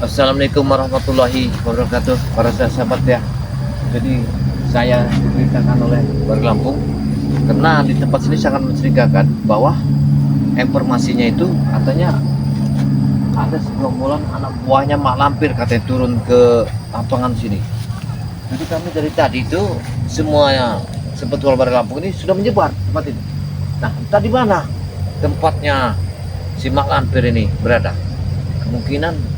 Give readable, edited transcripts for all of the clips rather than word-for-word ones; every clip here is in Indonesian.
Assalamualaikum warahmatullahi wabarakatuh, para sahabat ya. Jadi saya diberitakan oleh warga Lampung karena di tempat sini sangat mencurigakan bahwa informasinya itu katanya ada segerombolan anak buahnya mak lampir katanya turun ke lapangan sini. Jadi kami dari tadi itu semuanya sebetulnya warga Lampung ini sudah menyebar tempat ini. Nah, entah di mana tempatnya si mak lampir ini berada. Kemungkinan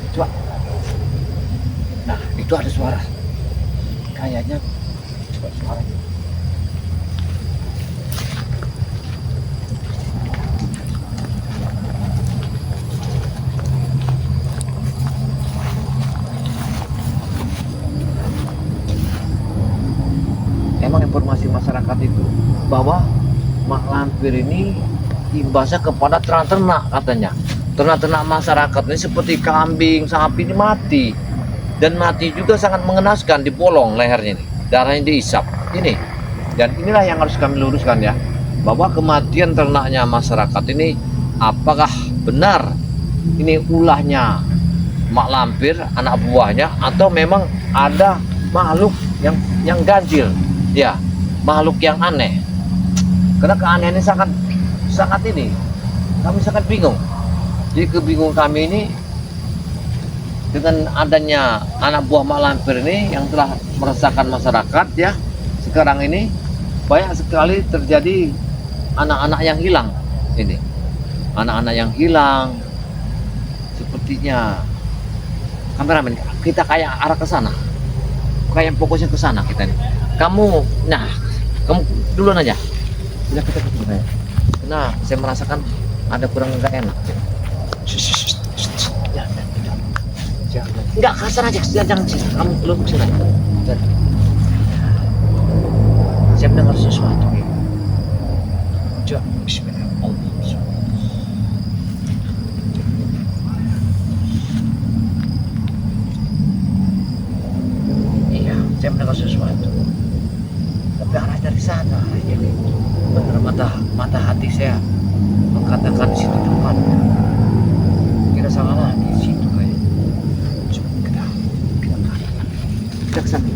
coba. Nah, itu ada suara. Kayaknya coba suara. Emang informasi masyarakat itu bahwa mak lampir ini imbasnya kepada ternak katanya. Ternak-ternak masyarakat ini seperti kambing, sapi ini mati. Dan mati juga sangat mengenaskan di bolong lehernya ini. Darahnya diisap. Ini. Dan inilah yang harus kami luruskan ya. Bahwa kematian ternaknya masyarakat ini apakah benar ini ulahnya mak lampir, anak buahnya, atau memang ada makhluk yang ganjil. Ya, makhluk yang aneh. Karena keanehan ini sangat ini. Kami sangat bingung. Jadi kebingungan kami ini dengan adanya anak buah mak lampir ini yang telah meresahkan masyarakat ya. Sekarang ini banyak sekali terjadi anak-anak yang hilang ini. Anak-anak yang hilang sepertinya kameramen kita kayak arah ke sana. Kayak fokusnya ke sana kita ini. Kamu duluan aja. Sudah kita ketemu ya. Nah, saya merasakan ada kurang enggak enak. Enggak kasar aja, jangan kamu belum kesana. Saya mendengar sesuatu. Coba bismillah. Iya, saya mendengar sesuatu. Tapi arah dari sana, jadi benar mata hati saya mengatakan situ tempatnya. Tidak salah lagi di situ kayak. Coba kita kesana.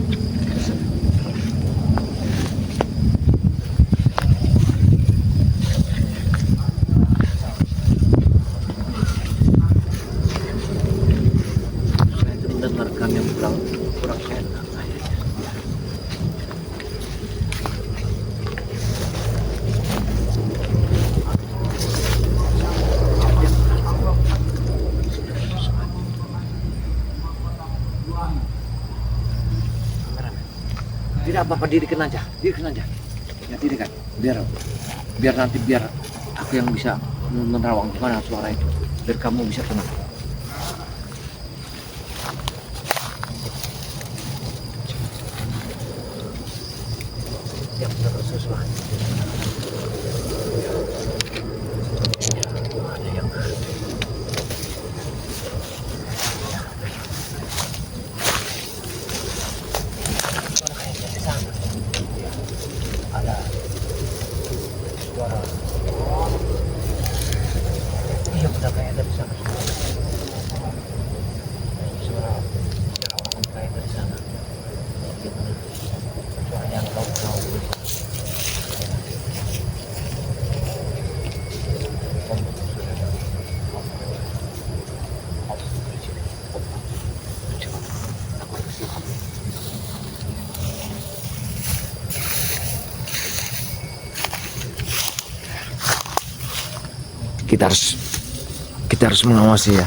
Saya itu mendengarkan yang kurang enak kayaknya. Tidak apa-apa, dirikan aja. Ya dirikan, biar nanti aku yang bisa menerawang gimana suara itu, biar kamu bisa tenang. Ya benar sesuatu. Ada yang ada suara. Iya benar kayak ada di sana suara orang kayak dari sana. Iya benar. Suara yang kau kita harus mengawasi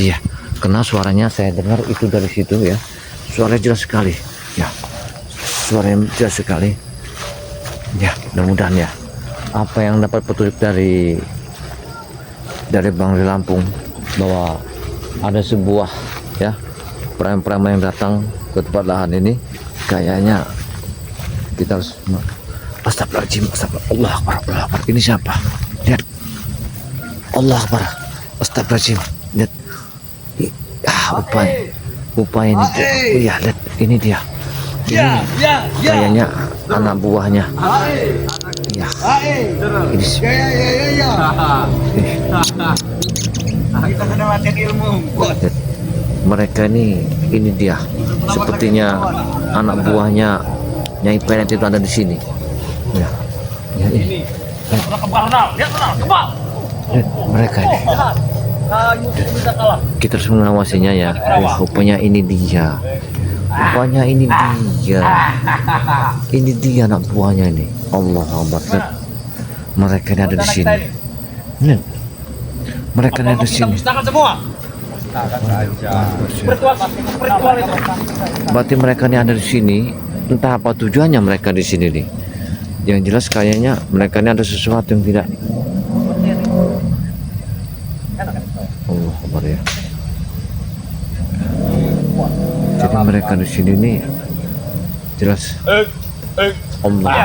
ya, karena suaranya saya dengar itu dari situ ya, suaranya jelas sekali ya, ya. Mudah-mudahan ya apa yang dapat petunjuk dari Bang di Lampung bahwa ada sebuah ya preman yang datang ke tempat lahan ini, kayaknya kita harus astagfirullahaladzim, Allah Akbar. Ini siapa? Lihat, Allah Akbar, astagfirullahaladzim. Lihat, upaya ini. Oh ya, lihat, ini dia. Ini kayaknya anak buahnya. Ya, Ae. ini Ya. Kita sudah latihan ilmu. mereka ini dia. Sepertinya anak buahnya Nyai Penet itu ada di sini. Ya, ya ini. Mereka ini. Kita harus mengawasinya ya. Rupanya ini dia. Rupanya ini dia. Ini dia anak buahnya ini. Allah Akbar. Mereka ini ada di sini. Nih. Mereka ini ada di sini. Berarti mereka ini ada di sini. Entah apa tujuannya mereka di sini nih. Yang jelas kayaknya mereka ini ada sesuatu yang tidak. Allah Akbar ya. Jadi mereka di sini nih jelas Allah.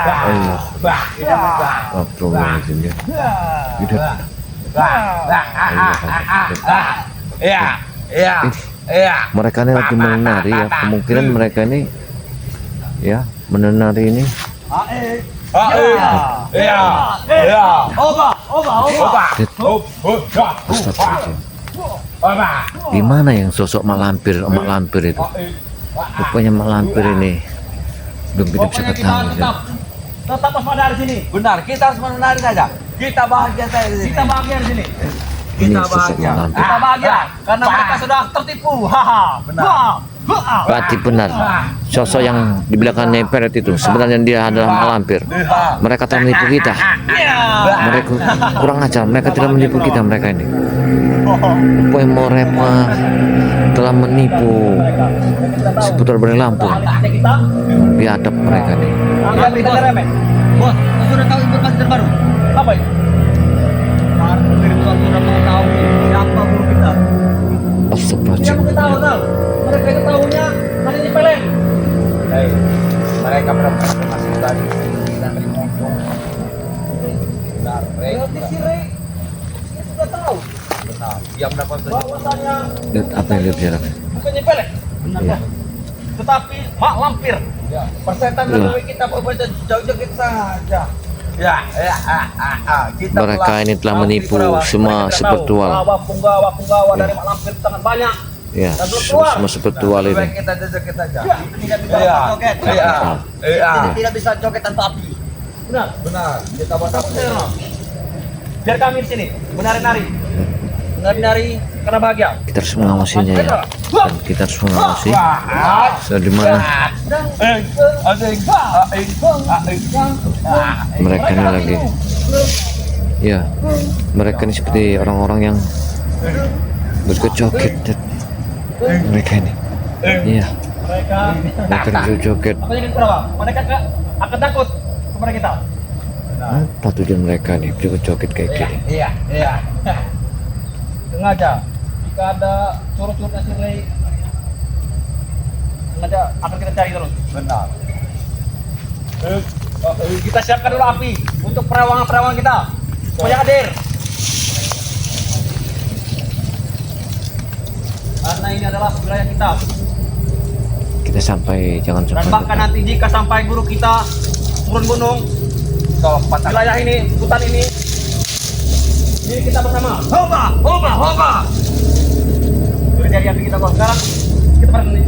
Allah. Astagfirullahaladzim ya. Mereka ini lagi menari ya. Kemungkinan mereka ini ya menari ini. Astagfirullahaladzim. Di mana yang sosok mak lampir itu? Rupanya mak lampir ini belum kita bisa ketahui. Tetap waspada di sini. Benar, kita harus menari saja. Kita bahagia saja di sini. Kita bahagia di sini. Ini Kita sosok bahagia. mak lampir. Kita bahagia karena mereka sudah tertipu. Benar. Berarti benar. Sosok yang di belakang Nyai Penet itu sebenarnya dia adalah mak lampir. Mereka telah menipu kita. Mereka kurang ajar. Mereka tidak menipu kita mereka ini. Mereka telah menipu seputar Bandar Lampung. Biadab mereka nih. Apa berita remeh? Bos, kau sudah tahu informasi terbaru? Apa itu? Spiritual sudah mengetahui siapa guru kita. Astagfirullahaladzim. Siapa kita tahu? Mereka itu tahunya hanya di peleng. Hei, mereka benar-benar masih tadi dan ngomong. Benar, Berarti si Rey dia sudah tahu benar. Dia mendapat bahwasanya Lihat apa yang dia bicarakan. bukannya peleng. Iya. Tetapi mak lampir. ya, persetan Iya. melalui kita berbeda jauh-jauh saja. Kita Mereka ini telah menipu semua spiritual. Punggawa dari mak lampir sangat banyak. Ya, Dan belum keluar. semua spiritual ini. Kita joget saja. Itu tidak bisa Iya. joget. Iya. Tidak bisa joget tanpa api. Benar. Benar. Kita Takut bakal saya, Ron. Biar kami di sini menari-nari. Menari-nari karena bahagia. Kita harus mengawasinya ya. Dan kita harus mengawasi di mana mereka ini lagi. Ya, mereka ini seperti orang-orang yang berjoget. Mereka ini. Iya, Mereka mereka berjoget. makanya kita berapa? Mereka akan takut kepada kita. Apa tujuan mereka nih joget-joget kayak gini? Iya. Sengaja jika ada curut-curutnya si Rey, sengaja akan kita cari terus. Benar. Kita siapkan dulu api untuk perawangan-perawangan kita supaya hadir. Karena ini adalah wilayah kita. Kita sampai jangan Dan sampai bahkan nanti jika sampai guru kita turun gunung, Kalau patah wilayah ini, hutan ini kita bersama. Hoba. Jadi dari api kita bos. Sekarang kita pada ini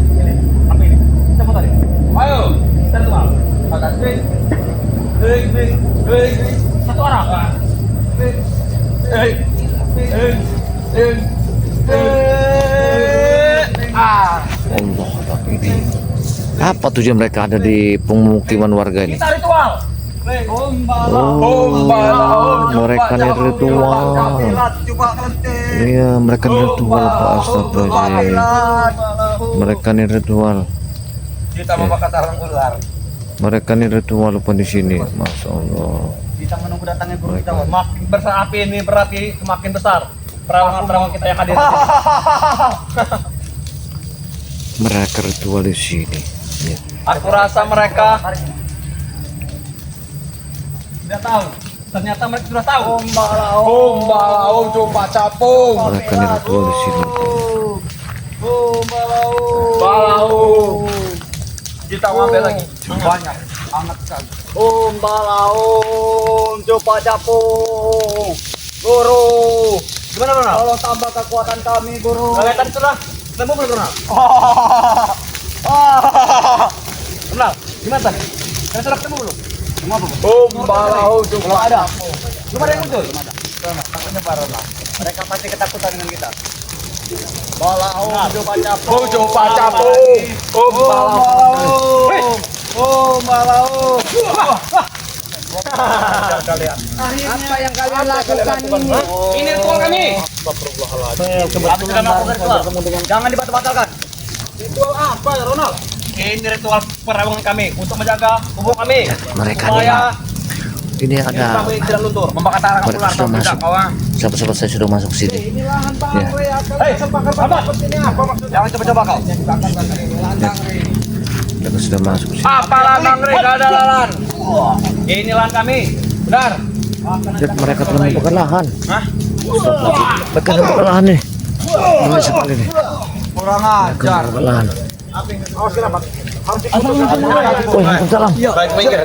api ini. Kita putar ini. ayo. Kita semua. Patah swing. Satu arah. Allah, ini apa tujuan mereka ada di pemukiman warga ini? Kita ritual. Oh, mereka ini ritual. Iya, mereka ini ritual Pak. Astagfirullahaladzim. Mereka ini ritual. Kita membakar sarang ular. Mereka ini ritual lupa di sini. Masya Allah. Kita menunggu datangnya guru kita. Makin besar api ini berarti semakin besar perawangan-perawangan kita yang hadir. Mereka ritual di sini. Ya. Aku rasa mereka sudah tahu. Ternyata mereka sudah tahu. Ombalau coba capung. Mereka ini ritual di sini. Balau. Kita ambil lagi. Banyak. Hangat sekali. Om Balaum coba capung. Guru. Gimana Ronald? Tolong tambah kekuatan kami guru. Kelihatan sudah. Temu belum Ronald? Ronald, gimana tadi? Kalian sudah ketemu belum? Cuma apa? Om Balaum Belum ada. Belum ada yang muncul? Belum ada. Takutnya Pak Ronald. Mereka pasti ketakutan dengan kita. Balaum coba capung. Om coba capung. Om Balaum. Om Balaum. Kalian. Apa yang kalian lakukan ini? Ini ritual kami. Kami sudah melakukan ritual. Jangan dibatal-batalkan. Ritual apa ya Ronald? Ini ritual perawangan kami untuk menjaga tubuh kami. Mereka supaya ini ada kami tidak luntur. Membakar tanah mereka ular sudah atau tidak masuk. kawan. Sahabat-sahabat saya sudah masuk sini. Ini lahan bang Ya. Rey akan Hei, sabar. Ini apa maksudnya? Jangan coba-coba kau. Mereka sudah masuk sini. Apa ladang Rey? Gak ada lalan. Ini lahan kami. Benar. Lihat, mereka telah membakar lahan. Hah? Mereka telah membakar lahan nih. Ramai sekali nih. Kurang Mereka ajar. membakar lahan. Awas kenapa? Waalaikumsalam. Baik, minggir.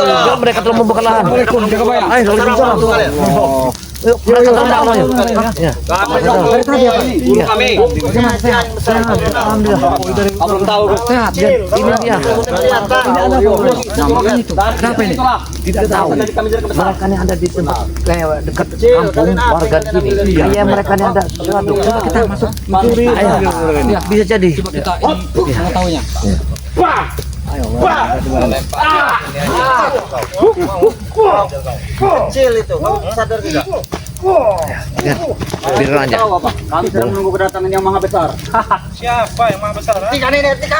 Ya, mereka telah membakar lahan. Ayo, waalaikumsalam. Yuk, mereka telah membakar lahan. Ya. Guru kami. Alhamdulillah. Belum tahu. Sehat, Jen. Ini dia. Kenapa ini? Tidak tahu. Mereka ini ada di tempat kayak dekat kampung warga sini. Iya, mereka ini ada sesuatu. Coba kita masuk mencuri. Ayo. Ya, bisa jadi. Coba kita mengetahuinya. Kecil itu. Kamu sadar tidak? Lihat, biar aja. Tahu apa? Kami sedang menunggu kedatangan yang maha besar. Siapa yang maha besar? Tiga ini, tiga.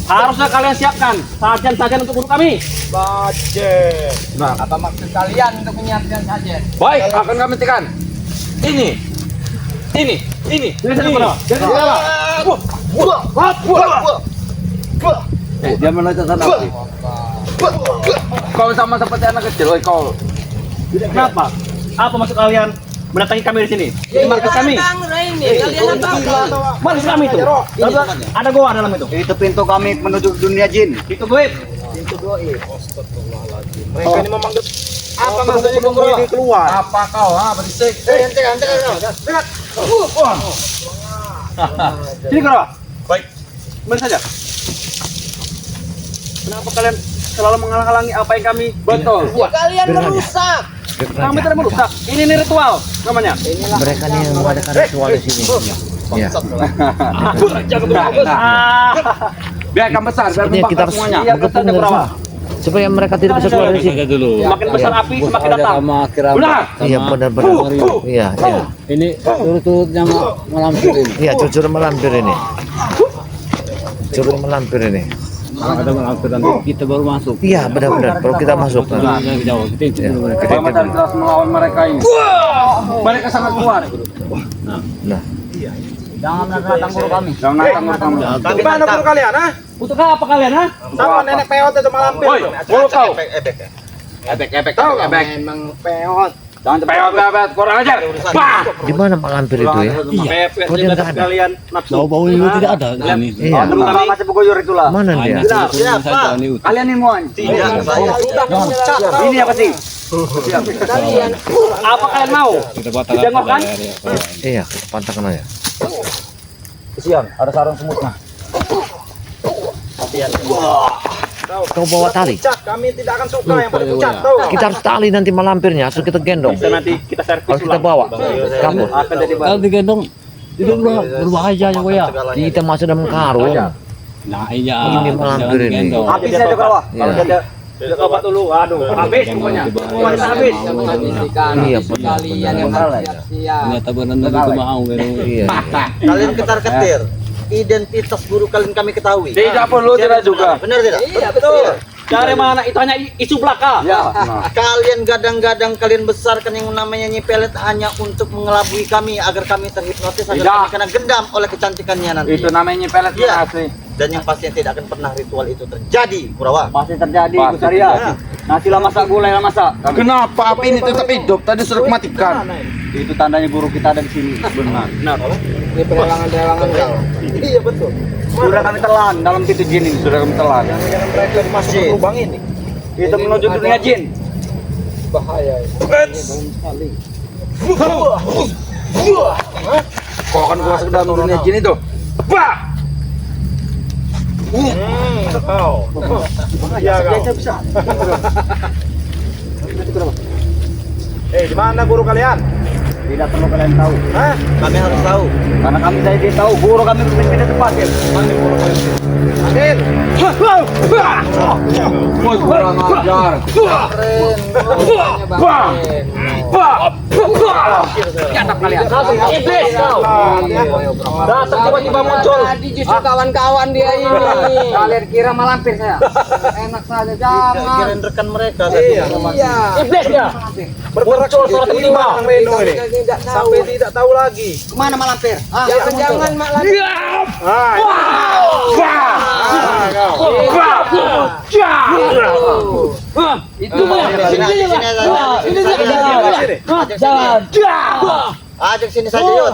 Harusnya kalian siapkan sajian-sajian untuk guru kami. Sajen. Nah, apa maksud kalian untuk menyiapkan sajen? Baik, akan kami tekan. Ini. Ini sana mana? Jadi sana. Dia menuju sana. Kau sama seperti anak kecil, oi kau. Kenapa? Apa maksud kalian mendatangi kami di sini? Ini markas kami. Markas kami itu. Ada goa dalam itu. Itu pintu kami menuju dunia jin. Itu goib. Mereka ini memanggil. Apa maksudnya ini keluar? Apa kau? Berisik. Sini kau. Baik. Mana saja. Kenapa kalian selalu menghalang-halangi apa yang kami Betul. Kalian merusak. Kami tidak merusak. Ini ritual namanya. Mereka ini yang mengadakan ritual di sini. Ya. Biarkan besar, biar Sepertinya kita harus semuanya. bergabung bersama supaya mereka tidak bisa keluar dari sini. Semakin besar api, semakin datang. Benar. Iya, benar-benar. Iya, iya. Ini turut-turutnya melampir ini. Iya, curcur melampir ini. Curcur melampir ini. Ada melampir dan kita baru masuk. Iya, benar-benar. Baru kita masuk. Jauh. Ya, Bagaimana dan terus melawan mereka ini. Mereka sangat kuat. Nah, Jangan menantang guru kami. Jangan natang kamu. Gimana guru kalian, ha? Untuk apa kalian, ha? Sama nenek peot itu malampir. Woi, guru kau. Ebek. Memang peot. Jangan peot, kurang ajar. Bah. di mana Pak Lampir itu ya? Kok dia nggak ada? Kalian nafsu. Bau-bau itu tidak ada ini. Iya. Guru kami Masih beguyur itulah. Mana dia? Kalian ini mohon. Ini apa sih? apa kalian mau? Dijangkaukan? Iya, kita pantangkan aja. Kesian, ada sarang semutnya. Kau bawa tali. Kami tidak akan suka yang berpucat. Kita harus tali nanti malampirnya, harus kita gendong. Bisa nanti kita servis Harus kita bawa. Kabur. Akan jadi Kalau digendong itu berbahaya ya ya. Kita masuk dalam karung. Nah iya. Ini malampir ini. Habis aja ke bawah. Iya. Kita obat dulu. Aduh, habis pokoknya. Semuanya habis. Iya, benar. Ternyata benar itu mau Iya. Kalian ketar-ketir. Identitas guru kalian kami ketahui. Tidak perlu tidak juga. Benar tidak? Iya, betul. Dari mana? Itu hanya isu belaka. Ya. Kalian gadang-gadang kalian besarkan yang namanya Nyi Pelet hanya untuk mengelabui kami agar kami terhipnotis agar Tidak. kami kena gendam oleh kecantikannya nanti. Itu namanya pelet Iya. asli. Dan yang pastinya tidak akan pernah ritual itu terjadi, Kurawa. Pasti terjadi, Pasti Gus Arya. terjadi. Nasilah masak, gulai lah masak. Kenapa api ini tetap hidup? Tadi sudah kematikan. Itu tandanya guru kita ada di sini. Benar. Ini pelelangan-pelelangan kau. Iya betul. Sudah kami telan dalam pintu jin ini. Sudah kami telan. Jangan mereka masuk ke lubang ini. Kita menuju dunia jin. Bahaya. Kau akan masuk dalam dunia jin itu. Bah! Kau. Iya kau. Bisa. Di mana guru kalian? Tidak perlu kalian tahu. Hah? Kami harus tahu. Karena kami saya tahu guru kami berpindah tempat ya. Adil. Woi, kurang ajar. Iblis kau. Datang tiba-tiba muncul. Tadi justru kawan-kawan dia ini. Kalian kira malampir saya? Enak saja, jangan. Kirain rekan mereka. Iya. Iblis dia. Muncul suara tiba-tiba. Sampai tidak tahu lagi. Kemana malampir? Jangan malampir. Itu Ajak sini saja, Yud.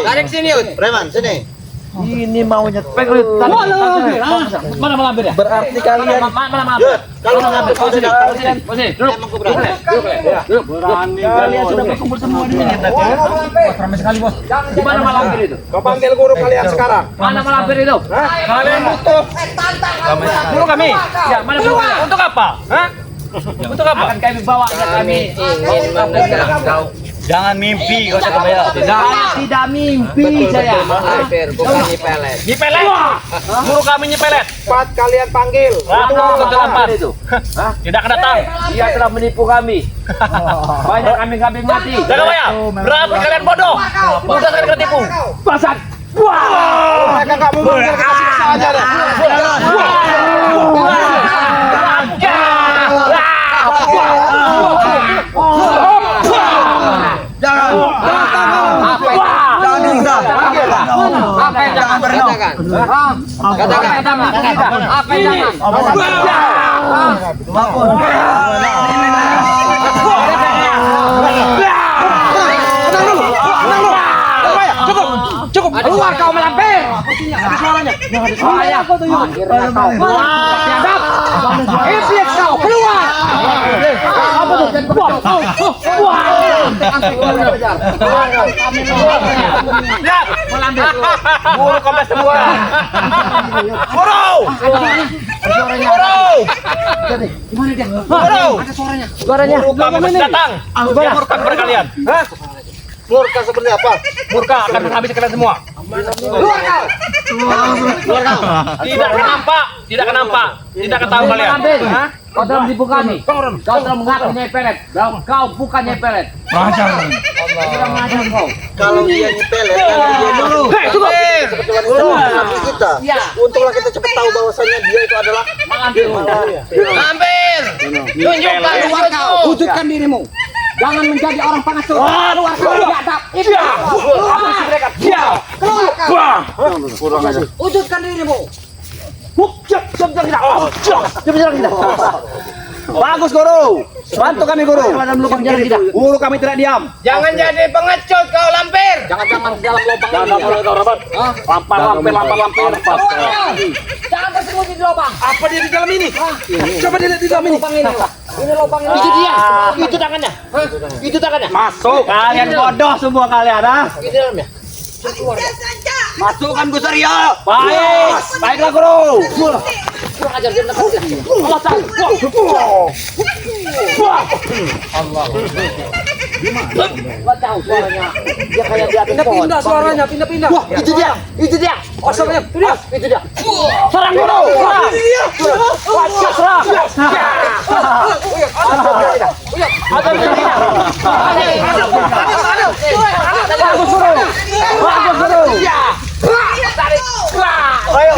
Tarik sini, Yud. Preman, sini. Ini maunya pegang Mana malampir ya? berarti kalian Yud, kalau mengambil kau sudah emang kau berani. berani kalian sudah berkumpul semua di sini berarti. Ramai sekali bos. Di mana malampir itu? Kau panggil guru kalian sekarang. Mana malampir itu? Kalian butuh. Guru kami. Ya, mana guru kami? Untuk apa? Hah? Untuk apa? Akan kami bawa kami. Jangan mimpi kau sudah bayar. Tidak mimpi saya. Bukan nyipelet. Nyipelet. Guru kami nyipelet. Cepat kalian panggil. Itu. Tidak akan datang. Dia telah menipu kami. Banyak kambing-kambing mati. Jangan ya. Berapa kalian bodoh? Mudah sekali ketipu. Pasat. Mereka nggak mau manggil kita siksa aja deh. Apa yang jangan katakan? Katakan. Apa yang Cukup. Keluar kau malampir. Suaranya. Iblis kau keluar. Apa tuh? Lihat, malampir. Guru kompes semua. Guru. Gimana dia? Guru. Ada suaranya. Guru kami datang. Murka kepada kalian. Hah? Murka seperti apa? Murka akan menghabisi kalian semua. Keluar kau. Tidak akan nampak, tidak akan nampak, tidak akan tahu kalian. Hah? Kau telah menipu kami. Kau telah mengaku nyepelet. Kau bukan nyepelet. Tidak mengajar kau. Kalau dia nyepelet, kalau dia dulu. Seperti wanita nabi kita. Untunglah kita cepat tahu bahwasanya dia itu adalah Malampir. Tunjukkan keluar kau. Wujudkan dirimu. Jangan menjadi orang pengasuh. Keluar kau biadab. Keluar kau. Wujudkan dirimu. Bagus guru. Bantu kami guru. Guru kami tidak diam. Jangan jadi pengecut kau lampir. Jangan dalam lubang Jangan rapat. Lampar. Jangan bersembunyi di lubang. Apa dia di dalam ini? Coba dilihat di dalam ini. Lubang ini. Ini lubang ini. Itu dia. Itu tangannya. Itu tangannya. Masuk. Kalian bodoh semua kalian, ah. Itu dalamnya. Masukkan Gus Arya. Baiklah guru. Kurang ajar dia menekan dia. Allah. Nggak tahu suaranya. Dia kayak di atas pohon. Pindah suaranya, pindah. Wah, itu dia. Oh, suaranya. Itu dia. Serang guru. Serang. Ayo.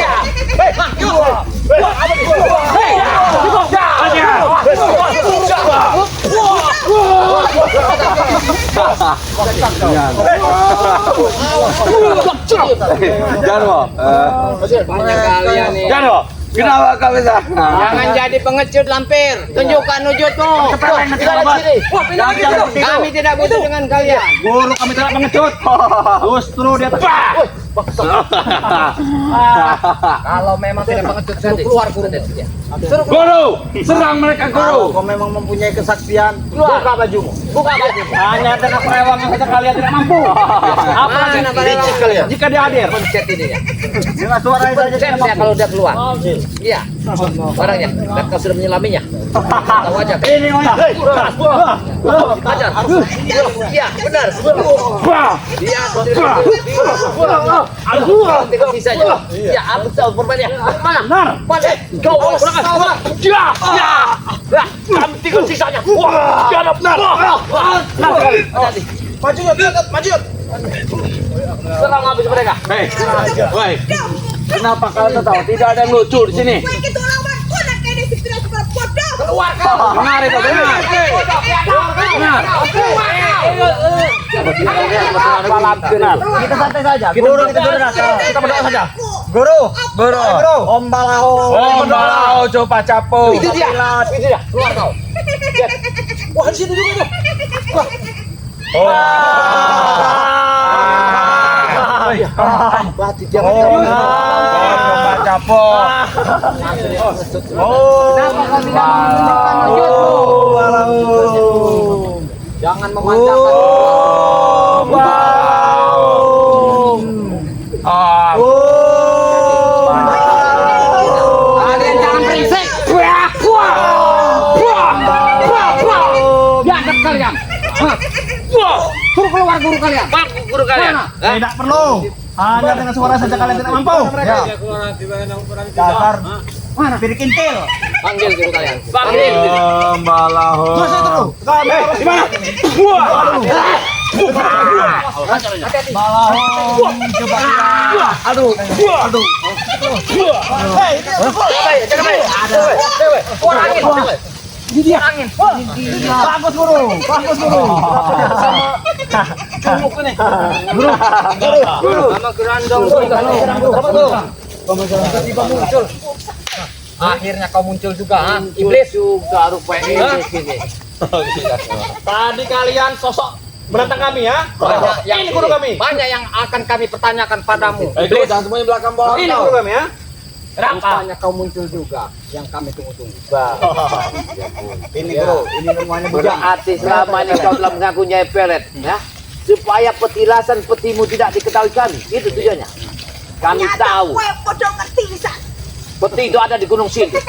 Jarwo. Banyak kalian nih. Jarwo. Kenapa kau bisa? Jangan jadi pengecut lampir. Tunjukkan wujudmu. Kami tidak butuh dengan kalian. Guru kami tidak mengecut. Justru dia Kalau memang tidak pengecut, suruh keluar guru. Guru, serang mereka Kalau guru. kau memang mempunyai kesaktian, Buka bajumu. Buka bajumu. hanya dengan perewangan saja kalian tidak mampu. Apalagi licik kalian. Jika dia hadir. pencet ini ya. Dengan suara saja Pencet tidak saya mampu. kalau dia keluar. Iya. Barangnya. Dan kau sudah menyelaminya. Tahu aja. Ini Ajar. Iya, benar. Iya, tidak sisanya. Iya, aku tahu perbannya. Mana? Mana? Kau kami tinggal sisanya. Wah, dia ada benar. Maju yuk, maju yuk. serang habis mereka. Hei, woi. Kenapa kalian tahu tidak ada yang lucu di sini? Keluar kau. Dengar itu, dengar. Dengar. Kita santai saja. Guru kita berdoa. Kita berdoa saja. Guru. Om Balaho. Oh, malau coba capo. Itu dia. Keluar kau. Wah, di situ juga tuh. Coba capo. Kenapa kau tidak menunjukkan wujudmu? Jangan memanjakan. Kalian jangan berisik. Biadab kalian. Suruh keluar guru kalian. Guru kalian. Tidak perlu. Hanya dengan suara saja kalian tidak mampu. Dasar. Mana piring kintil? Panggil guru kalian. Balaho. Masa itu? Di mana? Aduh. Bagus guru. Sama gerandong juga nih. Tiba-tiba muncul. Akhirnya kau muncul juga, ha? Iblis juga rupanya iblis ini. Tadi kalian sosok menantang kami ya. Ini guru kami. Banyak yang akan kami pertanyakan padamu. Iblis, jangan semuanya belakang bawah. Ini guru kami ya. Rupanya kau muncul juga yang kami tunggu-tunggu. Ini guru, ini namanya bujang. Berarti selama ini kau telah mengaku Nyai Pelet, ya? Supaya petilasan petimu tidak diketahui kami. Itu tujuannya. Kami tahu peti itu ada di Gunung Sindur.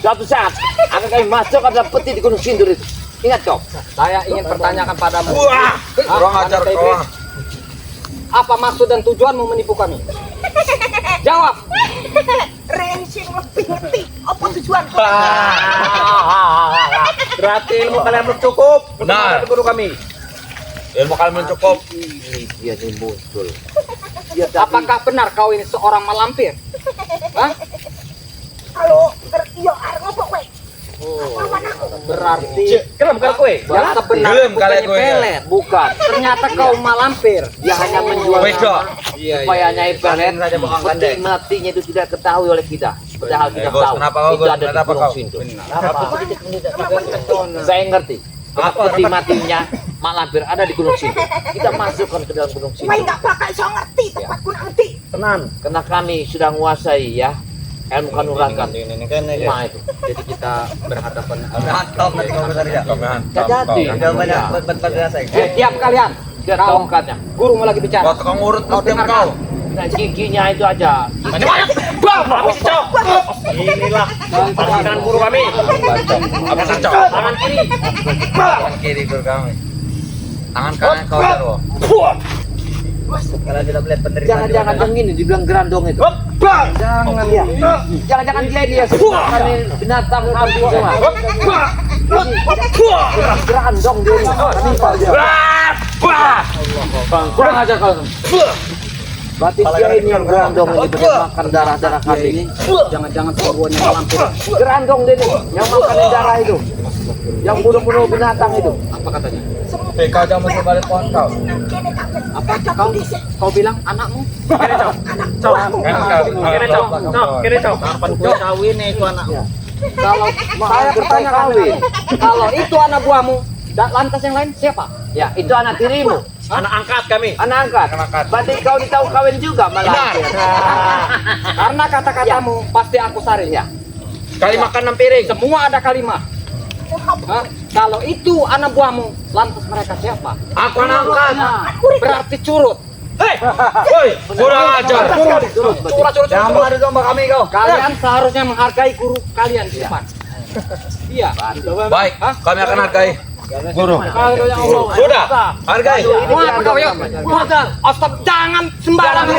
Suatu saat akan kami masuk adalah peti di Gunung Sindur itu. Ingat kau? Saya ingin pertanyakan padamu. Kurang ajar kau. Apa maksud dan tujuanmu menipu kami? Jawab. Rensing lebih ngerti apa tujuan Berarti ilmu kalian belum cukup. Benar. Untuk guru kami. Ilmu kalian belum cukup. Ini dia nih muncul. Apakah benar kau ini seorang malampir? Hah? kalau iya arep ngopo kowe Berarti Kenapa bukan kue? yang sebenarnya Gelem kalian bukannya kowe. pelet. Bukan. Ternyata kau malampir. Dia hanya menjual Wedok. supaya Nyai Pelet peti matinya itu tidak ketahui oleh kita. Padahal kita Gos, tahu kenapa kau, itu Gos? ada di Kenapa Gunung kau? Sindur. Kenapa? Saya ngerti. Apa? Peti matinya Mak Lampir ada di Gunung Sindur. Kita masukkan ke dalam Gunung kowe Sindur. enggak bakal iso ngerti tempatku nak ngerti Tenang. Karena kami sudah menguasai ya ilmu kanuragan. Ini kan ya. Nah itu. Jadi kita berhadapan. Mantap nanti kau besar ya. Tidak jadi. Ada banyak benar saya. Diam kalian. Lihat tongkatnya. Guru mau lagi bicara. Kau tukang urut Kau kau diam dengarkan. kau. Nah, giginya itu aja. Inilah tangan guru kami. Apa sih cok? Tangan kiri. Tangan kiri guru kami. Tangan kanan kau Jarwo. Kalau tidak melihat penderitaan. Jangan-jangan yang ini dibilang gerandong itu. Jangan ya. Jangan-jangan dia kami binatang kambing semua. Gerandong dia ini. Kami dia. Kurang ajar kau. Berarti dia ini yang gerandong ini benar makan darah-darah kambing. Jangan-jangan seruannya malampir. Gerandong dia nih yang makan darah itu. Yang bunuh-bunuh binatang itu. Apa katanya? Kau jangan masuk balik pohon kau. Apa kau bilang anakmu? Kira cok. Kapan gua kawin itu anakmu? Kalau saya bertanya kawin, kalau itu anak buahmu, lantas yang lain siapa? Ya, itu anak tirimu. Anak angkat kami. Anak angkat. Berarti kau ditahu kawin juga malah. Karena kata-katamu pasti aku saring ya. Kali makan 6 piring. Semua ada kalimat. Hah? Kalau itu anak buahmu, lantas mereka siapa? Aku anak angkat. Berarti curut. Woi, kurang ajar. Jangan mengadu domba kami kau. Kalian seharusnya menghargai guru kalian di depan. Iya. Baik, kami akan hargai. Guru. Sudah. Hargai. Wah, kau ya. Astag, jangan sembarangan.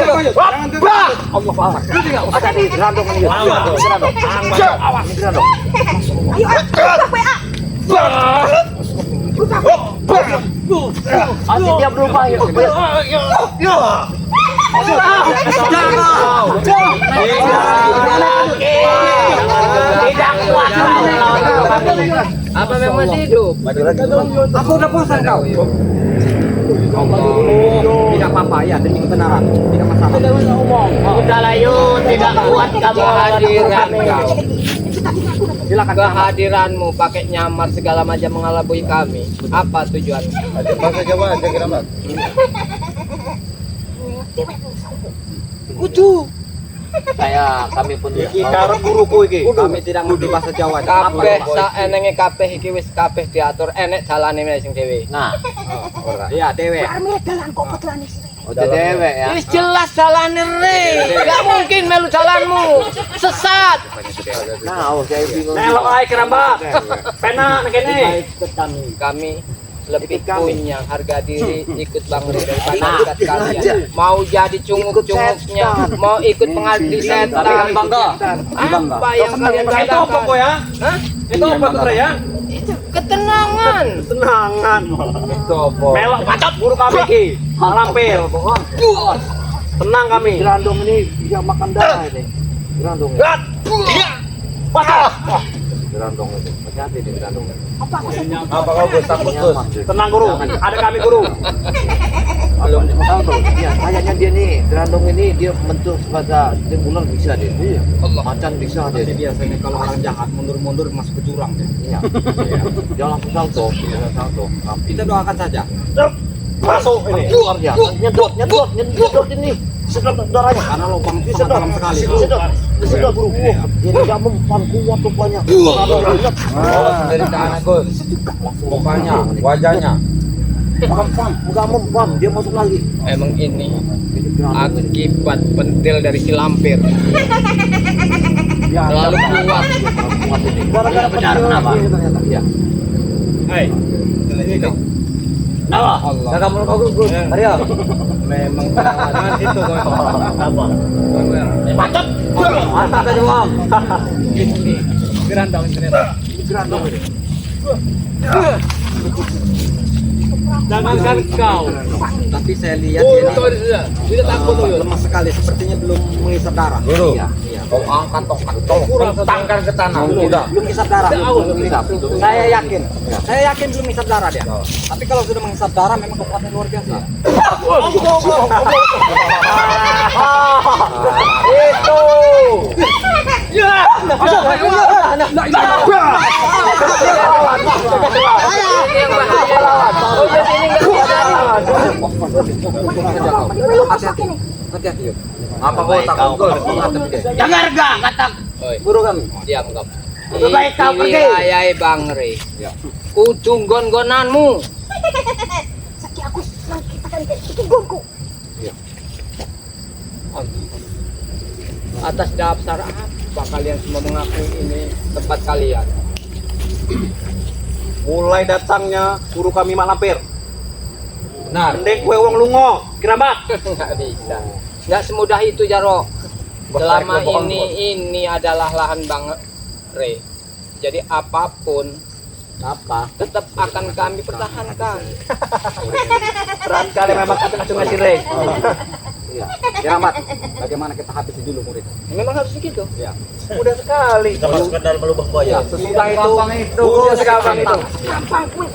Bah. Allah Akbar. Ada di gerandong ini. Gerandong. Ayo, Asli dia berubah ya. Tidak kuat. Apa memang masih hidup? Aku udah bosan kau. Tidak apa-apa ya, demi kebenaran. Tidak masalah. Udahlah yuk, tidak kuat kamu hadiran. Silakan. Kehadiranmu pakai nyamar segala macam mengelabui kami. Apa tujuanmu? Bahasa Jawa aja kira, Mbak. Kami pun Karep guruku iki. Kami tidak ngerti bahasa Jawa. Kabeh saenenge kabeh iki wis kabeh diatur enek dalane sing dhewe. Nah, Iya, dhewe. Arme dalan kok petelan iki. udah dewek ya. Wis jelas dalane re. Enggak mungkin melu jalanmu. Sesat. Nah, saya bingung. Melok ae keramba. Pena nek kene. Kami lebih punya harga diri ikut Bang Ri daripada ikut kalian. Mau jadi cunguk-cunguknya, mau ikut pengabdi setan. Apa yang kalian Itu apa katakan? kok ya? Hah? Itu apa tuh ya? Ketenangan. Tenangan. Melok bacot guru kami iki. Malampir. Tenang kami. Gerandong ini bisa makan darah ini. Gerandong ini. Gerandong itu. Hati-hati di gerandong ini. Apa kau takut, Gus? Tenang guru. Ada kami guru. Belum tahu tuh. Ya, kayaknya dia nih gerandong ini dia bentuk pada timbulan bisa dia. Iya. Macan bisa dia. Biasanya kalau orang jahat mundur-mundur masuk ke jurang ya. Iya. Dia langsung salto. Dia salto. Kita doakan saja. Masuk ini. Keluar dia. Nyedot ini. Sedot darahnya. Karena lubang sangat dalam sekali. Sedot guru. Dia tidak mempan kuat rupanya. Dari anak Gus. Mukanya, wajahnya. Enggak mempan, dia masuk lagi. Emang ini akibat pentil dari si lampir. Terlalu kuat. Gara-gara benar kenapa? Iya. Hei. Nah, kakak menurut kau Gus. Arya. Memang jangan itu kau. Bacot. Mantap aja, Bang. Gerandong ternyata. Gerandong ini. Jangankan kau. Tapi saya lihat ini lemah sekali. Sepertinya belum mengisap darah. Guru. Iya. Kau angkat tongkat, tangkan ke tanah. Udah. Belum mengisap darah. Saya yakin. Saya yakin belum mengisap darah dia. Tapi kalau sudah mengisap darah memang kekuatan luar biasa. Itu. Hati-hati yuk. Apa kau takut, Gus? Jangan enggak kata Guru kami. Diam kamu. Lebih baik kau pergi. Ayai Bang Ri. Ujung gon-gonanmu. Sakit aku nang kita kan iki gonku. Atas dasar apa kalian semua mengakui ini tempat kalian? Mulai datangnya guru kami Malampir. Benar. Mending kue wong lungo. Keramba. Nggak bisa. Nggak semudah itu Jaro. Selama ini adalah lahan Bang Re. Jadi apapun tetap akan kami pertahankan. Berat kali memang kata ngacung-ngacung rek. Iya. Kiramat. Bagaimana kita habisi dulu murid? Memang harus begitu. Iya. Mudah sekali. Kita masukkan dalam lubang buaya. Sesudah itu. Mudah sekali itu. Gampang kuy.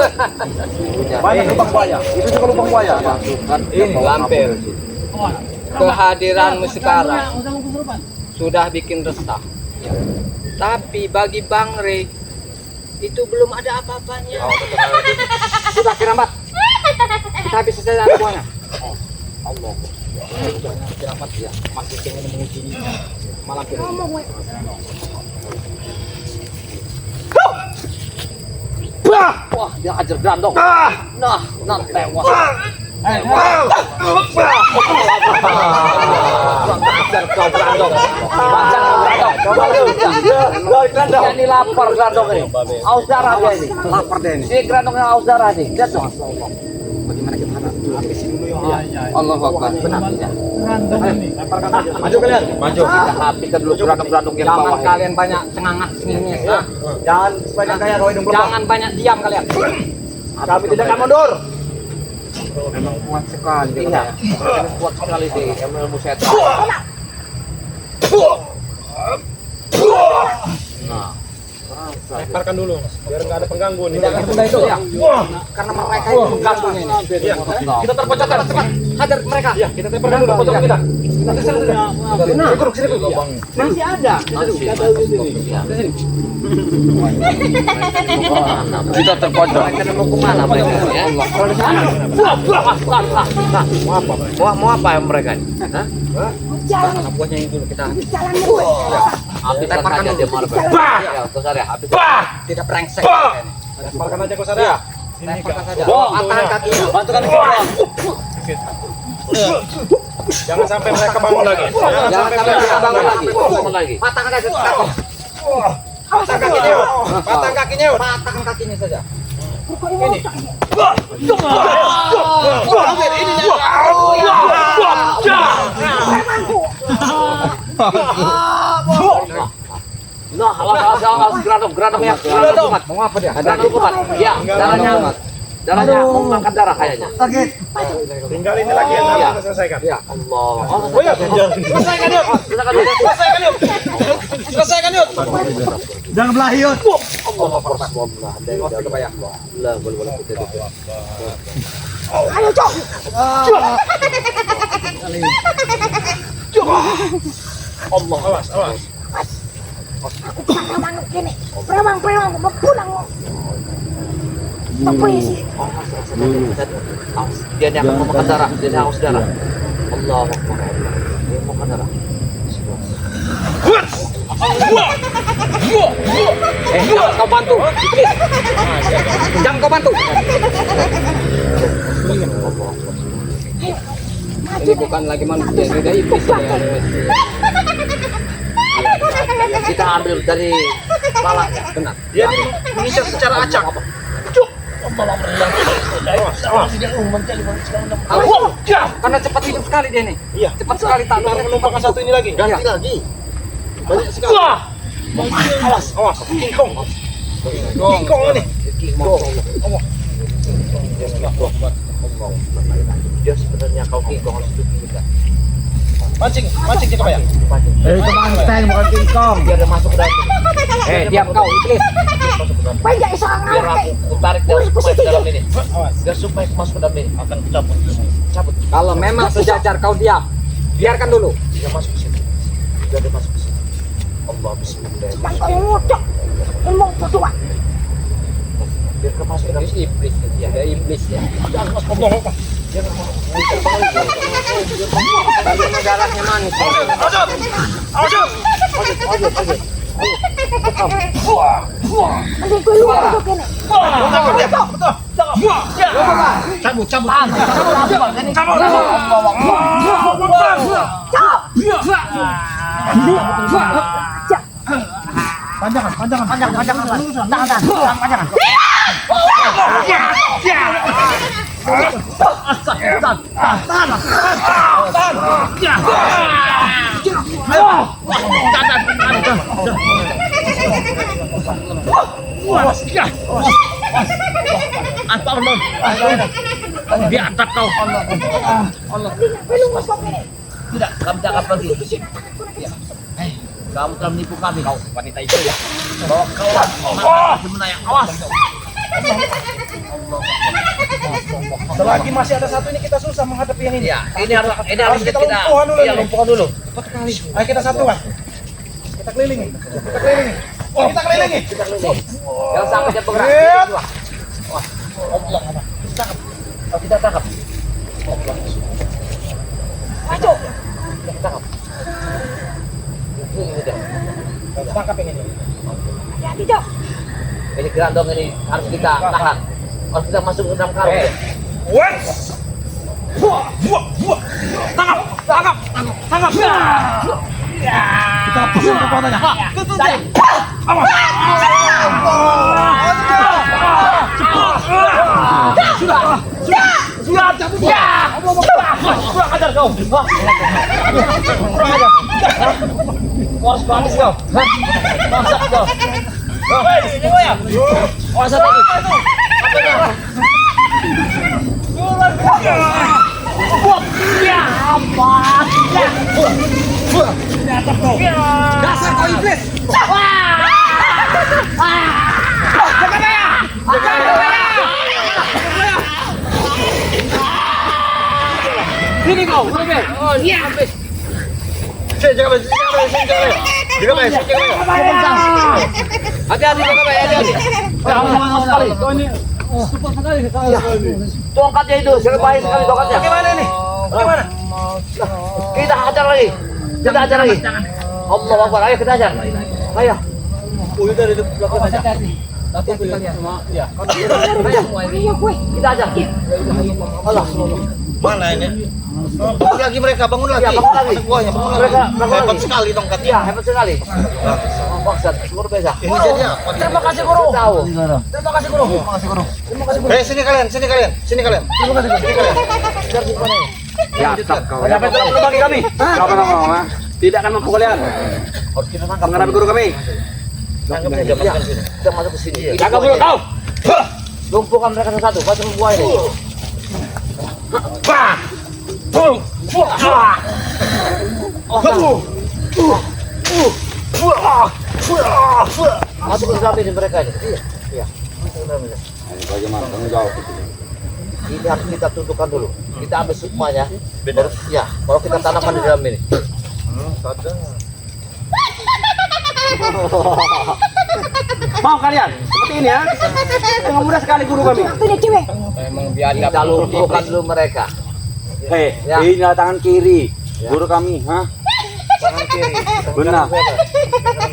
Banyak lubang buaya. Itu juga lubang buaya. Masukkan. Ini lampir. Kehadiranmu sekarang sudah bikin resah. Tapi bagi Bang Rey itu belum ada apa-apanya. Sudah Kiramat. Kita habisi saja semuanya. Allah. Kiramat ya. Masih pengen menguji malam ini. Wah, dia ajar grandong. Nah, tewas. Ajar kau grandong. Coba lu. Ini lapar grandong ini. Haus darah dia ini. Lapar dia ini. Si grandongnya haus darah nih. Lihat dong. Bagaimana kita habisi dulu ya? Allahu Akbar. Benar ya. Maju kalian. Maju. Kita habiskan dulu grandong-grandong yang bawah. Jangan kalian banyak cengangak sengit. Jangan sebanyak kaya kau hidung berubah. Jangan banyak diam kalian. Kami tidak akan mundur. Memang kuat sekali. Iya. Kuat sekali deh. Ilmu setan. Nah. Lemparkan dulu, biar nggak ada pengganggu nih. Tidak benda itu ya. Karena mereka itu mengganggunya ini. Iya. Kita terpojokkan cepat. Hajar mereka. Iya, kita lemparkan dulu pojok kita. Masih ada. Kita terpojok. Mereka mau kemana mereka ya? Kalau di sana. Mau apa mereka? Hah? Jalan. Buahnya yang dulu kita. Jalan kuy. Habiskan saja dia marah. Ya, besar ya, habis. Tidak brengsek. Lemparkan aja kau sadar. Lemparkan saja. Atakan kakinya. Bantukan Jangan sampai mereka bangun lagi. Jangan sampai mereka bangun lagi. Patahkan aja kaki. Patah kakinya. Patah kakinya. Patahkan kakinya saja. Nah, alas granok ya. Kumat. Mau apa dia? Granok kumat. Ya, darahnya mau mengangkat darah kayaknya. Tinggal ini lagi yang harus kita selesaikan. Ya Allah. Oh iya, selesaikan yuk. Silakan yuk. Selesaikan yuk. Selesaikan yuk. Jangan belah yuk. Allah Akbar. Allah, boleh kita itu. Ayo, Cok. Allah, awas, awas. Aku preman gini. Preman mau pulang. Tak polisi. Dia yang akan memakan darah, dia haus darah. Allah Akbar. Dia makan darah. Jangan kau bantu. Iblis. Jangan kau bantu. Ini bukan lagi manusia, ini udah iblis ya. Kita ambil dari kepalanya. Benar. Dia mengincar secara acak. Karena cepat hidup sekali dia nih. Iya. Cepat sekali tak Kita akan menumpangkan satu ini lagi. Ganti lagi. Banyak sekali. Awas, awas. King Kong. King Kong ini. Dia sebenarnya kau kikong harus hidup kita. Mancing, mancing kita bayang. Itu banteng bukan kikong. Biar dia masuk ke dalam. Diam kau, iblis. Banyak isang Biar ngerti. aku tarik dia supaya ke dalam ini. Biar supaya masuk ke dalam ini. Akan cabut. Cabut. Kalau memang sejajar kau diam, biarkan dulu. Dia masuk ke sini. Biar dia masuk ke sini. Allah bismillah. Bang kau ngucok. Ilmu berdua. Biar dia masuk ke dalam Iblis, iblis ya, dia iblis ya. Tapi darahnya manis. Nanti gue luar untuk ini. Di atas kau. Gue luar untuk ini. Tidak, kami tidak akan pergi. Ya. Kamu telah menipu kami. Kau wanita itu ya. Bawa kawan. Sebenarnya awas. Selagi masih ada satu ini kita susah menghadapi yang ini. Ya, ini harus kita lumpuhkan dulu. Iya, lumpuhkan dulu. Cepat sekali. Ayo kita satukan. Kita kelilingi. Kita kelilingi. Oh, kita kelilingi. Jangan sampai dia bergerak. Lihat. Wah, Allah. Tangkap. Oh, kita tangkap. Maju. Kita tangkap. Ini dia. Tangkap yang ini. Hati-hati, Jok. Ini gerandong ini harus kita tahan. Harus kita masuk ke dalam karung. Wes. Buah, buah, buah. Tangkap, tangkap, tangkap. Ya. Kita lepasin kekuatannya. Awas. Sudah, cabut. Ya. Kurang ajar kau. Kurang ajar. Harus bagus kau. Masak kau. Hei, ini gua ya. Awas tadi. Apanya? Dasar kau iblis. Sini kau, Oh, iya. Habis. Hati-hati, hati-hati. Tongkatnya itu, bahaya sekali tongkatnya. bagaimana nih? Bagaimana? Kita hajar lagi. Kita hajar lagi. Allah Akbar, ayo kita hajar. Ayo. Udah di belakang aja. Ayo, gue. Kita hajar. Allah. Mana ini? Bangun lagi mereka, bangun lagi. Ya, bangun lagi. Semuanya bangun lagi. Mereka bangun Hebat lagi. sekali tongkatnya. Ya, hebat sekali. Maksud, luar biasa. Ini jadi apa? Terima kasih guru. Tahu. Terima kasih guru. Terima kasih guru. Sini kalian, sini kalian, sini kalian. Terima kasih guru. Ya, kau. Dapat tolong bagi kami. Kau mau, tidak akan mampu kalian. Harus kita tangkap. Menghadapi guru kami. Tangkap saja, masuk ke sini. Kita masuk ke sini. Jaga mulut kau. Lumpuhkan mereka satu-satu. Baca buah ini. Masuk ke dalam ini mereka ini. Iya. Masuk ke dalam ini. Bagaimana tanggung jawab? Ini harus kita tunjukkan dulu. Kita ambil sukmanya. Ya, kalau kita tanamkan di dalam ini. Mau kalian? Seperti ini ya? Dengan mudah sekali guru kami. Waktunya cewek. Memang biadab. Kita lumpuhkan dulu mereka. Hei, Ya. ini tangan kiri. Guru kami, hah? Tangan kiri. Benar.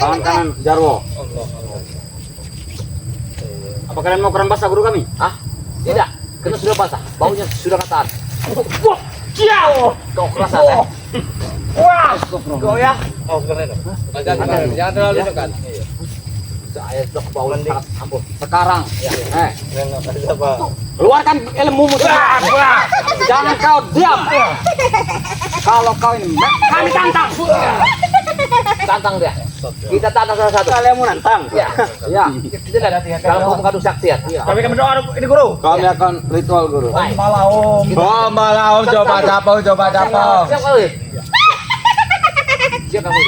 Tangan kanan, Jarwo. Apa kalian mau keran basah guru kami? Hah? Tidak. Kena sudah basah. Baunya sudah kataan. Kau kerasan ya? Kau ya? Jangan terlalu dekat. Saya sudah kebauan sangat ampun. Sekarang, keluarkan ilmumu sekarang. Jangan kau diam. Kalau kau ini, kami tantang. Tantang dia. Kita tantang satu-satu. Kalian mau nantang? Ya. Ya. Kalau mau mengadu saksian. Kami akan berdoa ini guru. Kami akan ritual guru. Baik. Malah om. Malah coba dapau, coba Siap kali. Siap kamu.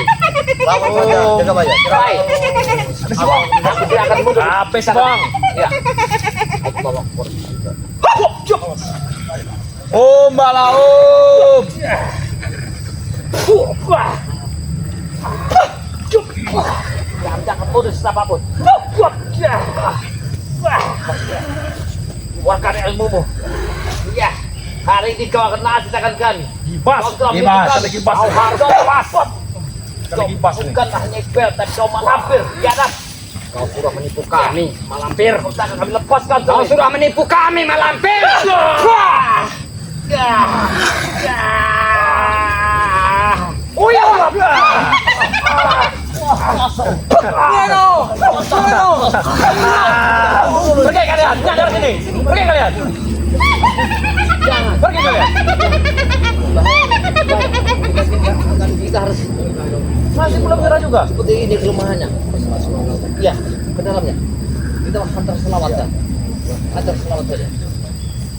Lawan saja, jaga banyak. Baik. Aku tidak akan mundur. Habis bang. Ya. Aku bawa kur. Malah om. Jangan mundur apapun. Keluarkan ilmumu. Ya. Hari ini kau akan nasihkan kami. Gibas. Kau telah Gibas. menipu kami. Gibas. Kau harus lepas. Kau Gibas ini. bukan hanya Iqbal, tapi kau malampir. Biadab. Kau sudah menipu kami, malampir. Kau tak akan kami lepaskan. Kau sudah menipu kami, malampir. Pergi kalian. Jangan dari sini. Pergi kalian. Jangan. Pergi kalian. Kita harus Masih belum nyerah juga. seperti ini kelemahannya. Ya, ke dalamnya. Kita hantar selawat kan. Hantar selawat saja.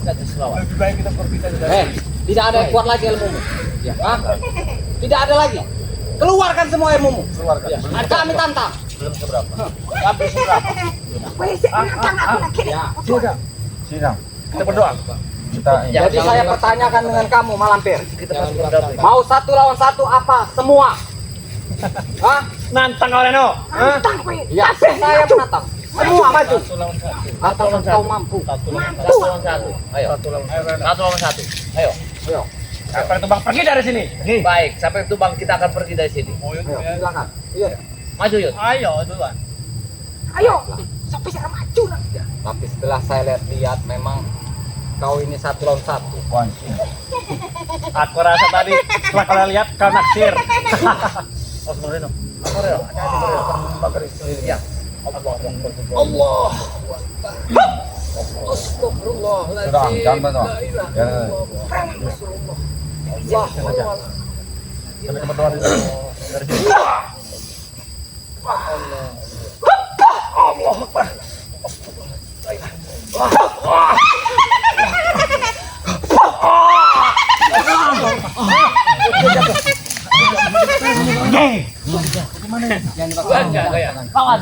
Hantar selawat. Lebih baik kita pergi saja. Eh, Tidak ada yang kuat lagi ilmumu. Ya. Hah? Tidak ada lagi. Keluarkan semua ilmumu. Keluarkan. Ya. Kami tantang. Belum seberapa. Sampai seberapa? Wes, tantang aku lagi. Ya. Sidang. Kita berdoa. Jadi saya pertanyakan dengan kamu Malampir. Mau 1 lawan 1 apa? Semua. Hah? Nantang kau Reno. Tantang kowe. Ya, saya menantang. Semua maju. Atau Kau mampu. Satu lawan satu. Ayo. Satu lawan satu. Ayo. Ayo. Siapa itu Bang pergi dari sini? Baik, sampai itu Bang kita akan pergi dari sini. Ayo, silakan. Iya. Maju Yud. Ayo duluan. Ayo. Sampai saya maju lah. Tapi setelah saya lihat memang kau ini 1 lawan 1. Aku rasa tadi setelah kalian lihat kau naksir. Oh, Reno. Reno. Ya. Allah. Astagfirullahaladzim. Jangan bantu. Kita berdoa dari sini. Kawan,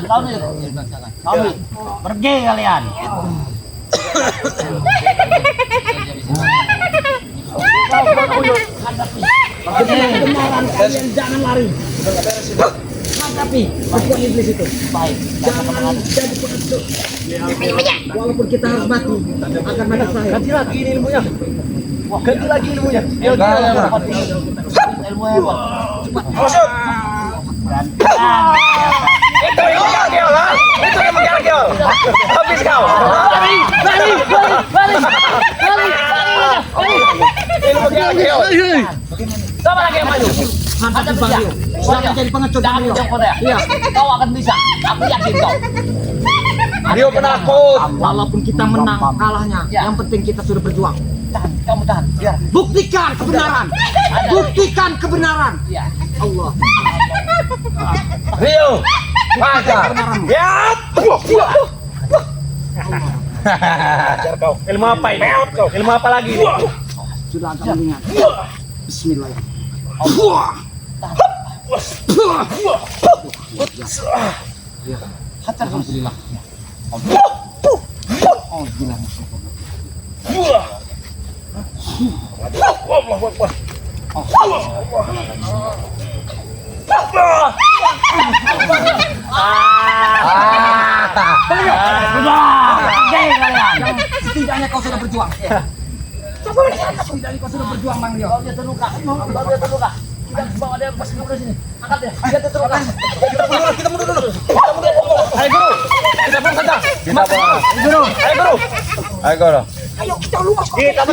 pergi kalian. Kebenaran kalian jangan lari. Hadapi kekuatan iblis itu. Baik. Jangan jadi pengecut. Walaupun kita harus mati, akan mati saya. Ganti lagi ini ilmunya. Ganti lagi ilmunya. Ilmu hebat. Masuk. Itu yang mengejar Kiol, ha? Itu yang mengejar Kiol. Habis kau. Lari. Ilmu mengejar Kiol. Siapa lagi yang maju? Hadapi dia. Jangan jadi pengecut. Jangan jauh pada. Iya. Kau akan bisa. Aku yakin kau. Rio penakut. Walaupun kita menang kalahnya, yang penting kita sudah berjuang. Tahan. Kamu tahan. Ya. Buktikan kebenaran. Buktikan kebenaran. Ya. Allah. Rio. Pacar. Ya. Ajar kau. Ilmu apa ini? Ilmu apa lagi ini? Sudah agak mendingan. Bismillahirrahmanirrahim. Hatta alhamdulillah. Oh gila. Allahu Akbar. Setidaknya kau sudah berjuang. Setidaknya kau sudah berjuang, Mang Rio. Dia terluka. Dia terluka. Kita bawa dia pas ke sini. Angkat dia. Dia terluka. Kita mundur dulu. Ayo guru. Kita pun saja. Kita pulang. Guru. Ayo guru. Ayo guru. Ayo kita luas. Kita